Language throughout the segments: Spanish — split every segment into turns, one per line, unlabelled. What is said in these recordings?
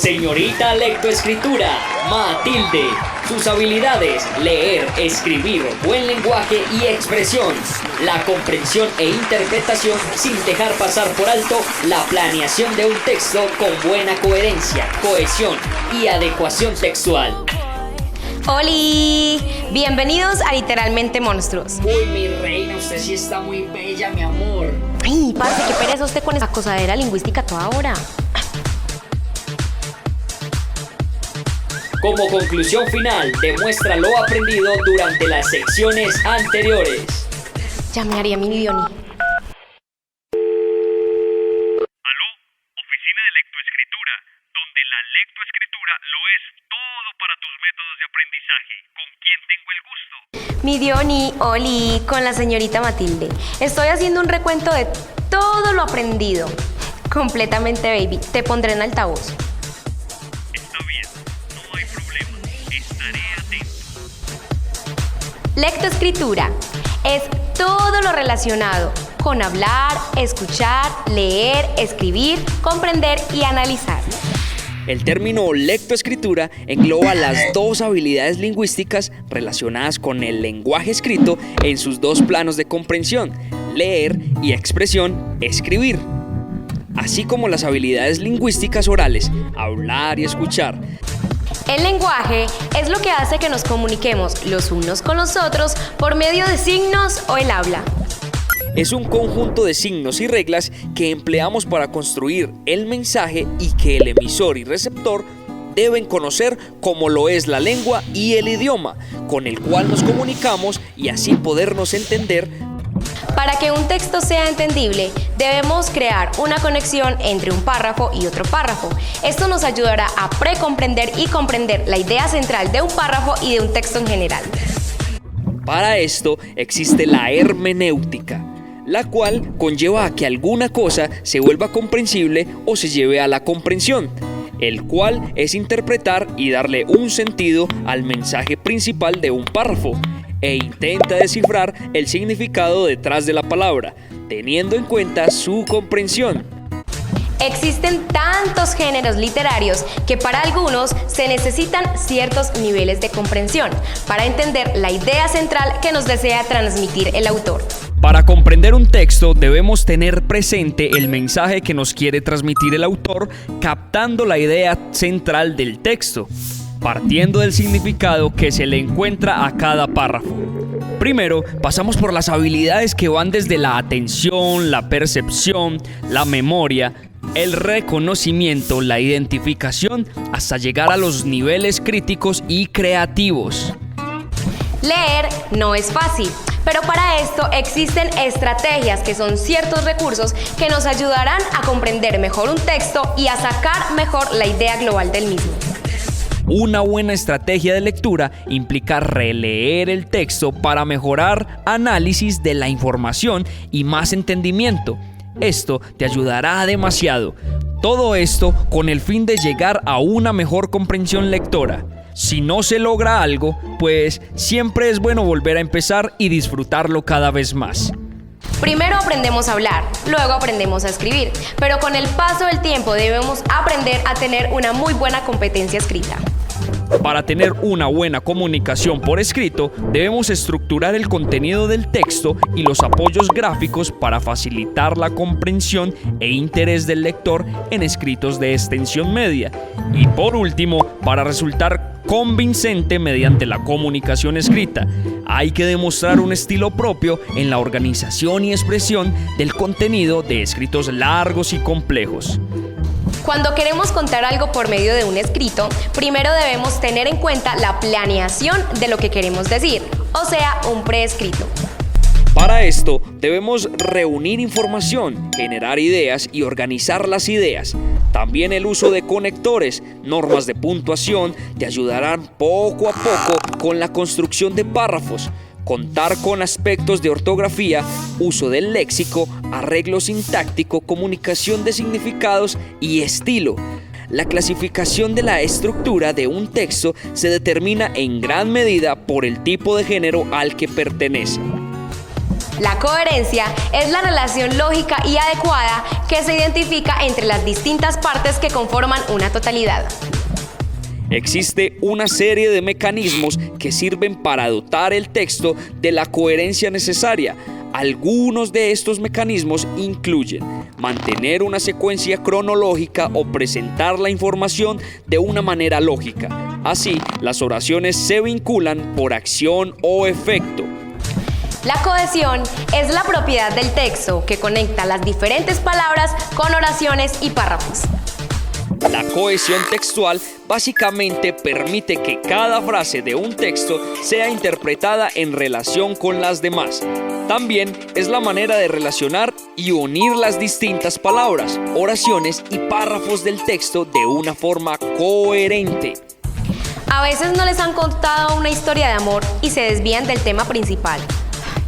Señorita Lectoescritura, Matilde. Sus habilidades: leer, escribir, buen lenguaje y expresión, la comprensión e interpretación sin dejar pasar por alto la planeación de un texto con buena coherencia, cohesión y adecuación textual.
¡Holi! Bienvenidos a Literalmente Monstruos.
Uy, mi reina, usted sí está muy bella, mi amor.
Ay, parce, qué pereza usted con esa acosadera lingüística toda hora.
Como conclusión final, demuestra lo aprendido durante las secciones anteriores.
Llamaría a mi Diony.
Aló, oficina de lectoescritura, donde la lectoescritura lo es todo para tus métodos de aprendizaje. ¿Con quién tengo el gusto?
Mi Diony, Oli, con la señorita Matilde. Estoy haciendo un recuento de todo lo aprendido. Completamente, baby. Te pondré en altavoz.
Está bien, no hay problema. Estaré atento.
Lectoescritura es todo lo relacionado con hablar, escuchar, leer, escribir, comprender y analizar.
El término lectoescritura engloba las dos habilidades lingüísticas relacionadas con el lenguaje escrito en sus dos planos de comprensión, leer y expresión, escribir, así como las habilidades lingüísticas orales, hablar y escuchar.
El lenguaje es lo que hace que nos comuniquemos los unos con los otros por medio de signos o el habla.
Es un conjunto de signos y reglas que empleamos para construir el mensaje y que el emisor y receptor deben conocer, como lo es la lengua y el idioma con el cual nos comunicamos, y así podernos entender.
Para que un texto sea entendible, debemos crear una conexión entre un párrafo y otro párrafo. Esto nos ayudará a precomprender y comprender la idea central de un párrafo y de un texto en general.
Para esto existe la hermenéutica, la cual conlleva a que alguna cosa se vuelva comprensible o se lleve a la comprensión, el cual es interpretar y darle un sentido al mensaje principal de un párrafo, e intenta descifrar el significado detrás de la palabra, teniendo en cuenta su comprensión.
Existen tantos géneros literarios que para algunos se necesitan ciertos niveles de comprensión para entender la idea central que nos desea transmitir el autor.
Para comprender un texto debemos tener presente el mensaje que nos quiere transmitir el autor, captando la idea central del texto, partiendo del significado que se le encuentra a cada párrafo. Primero, pasamos por las habilidades que van desde la atención, la percepción, la memoria, el reconocimiento, la identificación, hasta llegar a los niveles críticos y creativos.
Leer no es fácil, pero para esto existen estrategias que son ciertos recursos que nos ayudarán a comprender mejor un texto y a sacar mejor la idea global del mismo.
Una buena estrategia de lectura implica releer el texto para mejorar análisis de la información y más entendimiento. Esto te ayudará demasiado. Todo esto con el fin de llegar a una mejor comprensión lectora. Si no se logra algo, pues siempre es bueno volver a empezar y disfrutarlo cada vez más.
Primero aprendemos a hablar, luego aprendemos a escribir, pero con el paso del tiempo debemos aprender a tener una muy buena competencia escrita.
Para tener una buena comunicación por escrito, debemos estructurar el contenido del texto y los apoyos gráficos para facilitar la comprensión e interés del lector en escritos de extensión media. Y por último, para resultar convincente mediante la comunicación escrita, hay que demostrar un estilo propio en la organización y expresión del contenido de escritos largos y complejos.
Cuando queremos contar algo por medio de un escrito, primero debemos tener en cuenta la planeación de lo que queremos decir, o sea, un preescrito.
Para esto, debemos reunir información, generar ideas y organizar las ideas. También el uso de conectores, normas de puntuación, te ayudarán poco a poco con la construcción de párrafos. Contar con aspectos de ortografía, uso del léxico, arreglo sintáctico, comunicación de significados y estilo. La clasificación de la estructura de un texto se determina en gran medida por el tipo de género al que pertenece.
La coherencia es la relación lógica y adecuada que se identifica entre las distintas partes que conforman una totalidad.
Existe una serie de mecanismos que sirven para dotar el texto de la coherencia necesaria. Algunos de estos mecanismos incluyen mantener una secuencia cronológica o presentar la información de una manera lógica. Así, las oraciones se vinculan por acción o efecto.
La cohesión es la propiedad del texto que conecta las diferentes palabras con oraciones y párrafos.
La cohesión textual básicamente permite que cada frase de un texto sea interpretada en relación con las demás. También es la manera de relacionar y unir las distintas palabras, oraciones y párrafos del texto de una forma coherente.
A veces no les han contado una historia de amor y se desvían del tema principal,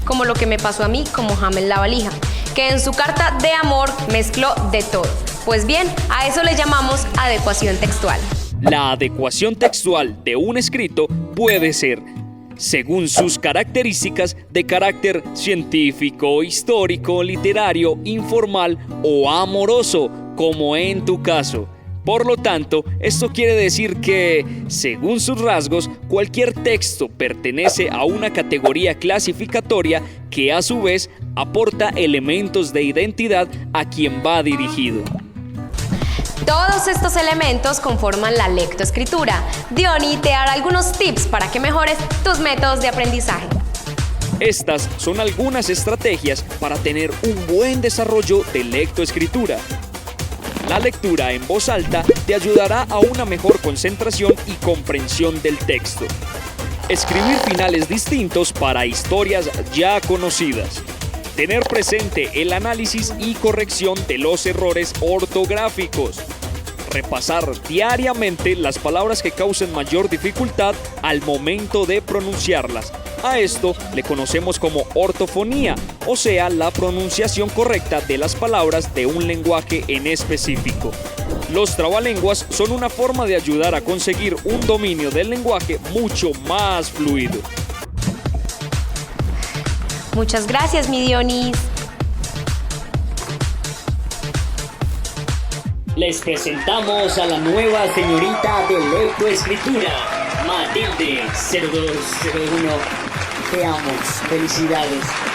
como lo que me pasó a mí con Mohamed La Valija, que en su carta de amor mezcló de todo. Pues bien, a eso le llamamos adecuación textual.
La adecuación textual de un escrito puede ser, según sus características, de carácter científico, histórico, literario, informal o amoroso, como en tu caso. Por lo tanto, esto quiere decir que, según sus rasgos, cualquier texto pertenece a una categoría clasificatoria que a su vez aporta elementos de identidad a quien va dirigido.
Todos estos elementos conforman la lectoescritura. Diony te dará algunos tips para que mejores tus métodos de aprendizaje.
Estas son algunas estrategias para tener un buen desarrollo de lectoescritura. La lectura en voz alta te ayudará a una mejor concentración y comprensión del texto. Escribir finales distintos para historias ya conocidas. Tener presente el análisis y corrección de los errores ortográficos. Repasar diariamente las palabras que causen mayor dificultad al momento de pronunciarlas. A esto le conocemos como ortofonía, o sea, la pronunciación correcta de las palabras de un lenguaje en específico. Los trabalenguas son una forma de ayudar a conseguir un dominio del lenguaje mucho más fluido.
Muchas gracias, mi Dionys.
Les presentamos a la nueva señorita de lectoescritura, Matilde 0201. Te amo. Felicidades.